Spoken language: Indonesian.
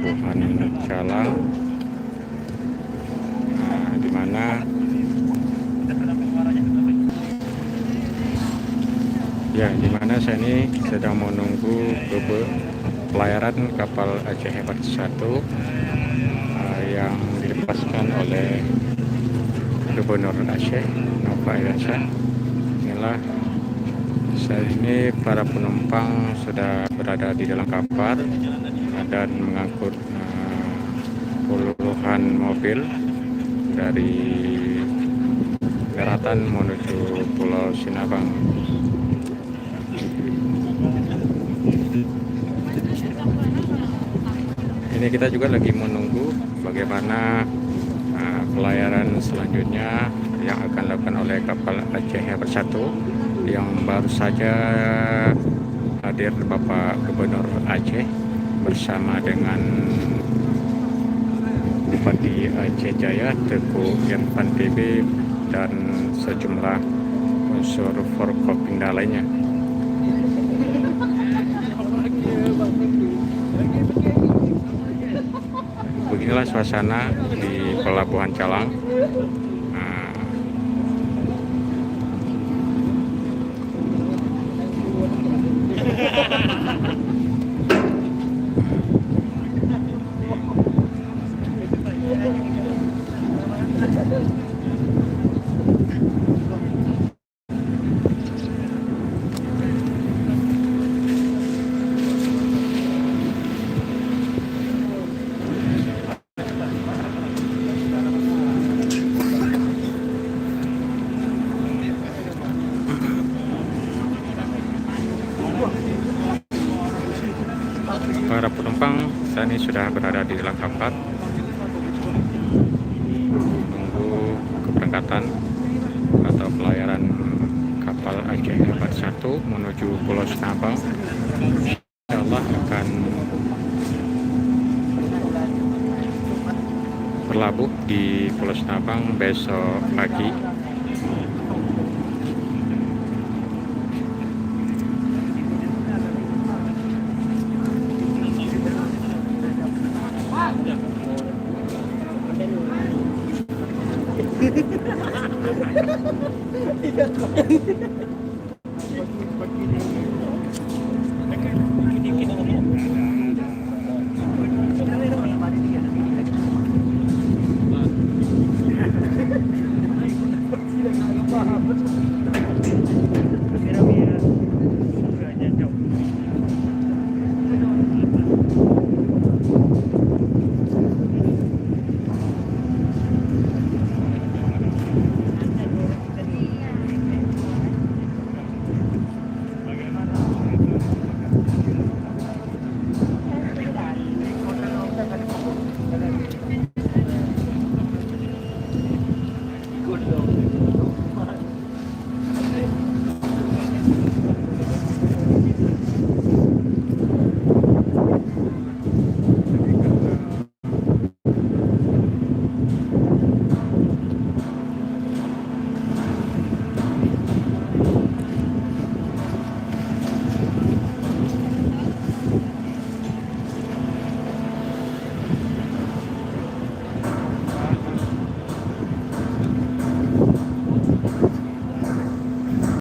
Pelabuhan Calang, di mana saya ini sedang menunggu pelayaran kapal Aceh Hebat 1 yang dilepaskan oleh Gubernur Aceh Nova Iryansah. Inilah saat ini para penumpang sudah berada di dalam kapal dan mengangkut puluhan mobil dari daratan menuju Pulau Sinabang. Ini kita juga lagi menunggu bagaimana pelayaran selanjutnya yang akan dilakukan oleh kapal Aceh Hebat 1 yang baru saja hadir Bapak Gubernur Aceh bersama dengan Bupati Aceh Jaya Teguh Irfan PB dan sejumlah unsur Forkopimda lainnya. Beginilah suasana di Pelabuhan Calang. Para penumpang saat ini sudah berada di dalam kapal menunggu keberangkatan atau pelayaran kapal Aceh Hebat 1 menuju Pulau Sinabang. Insyaallah akan berlabuh di Pulau Sinabang besok pagi.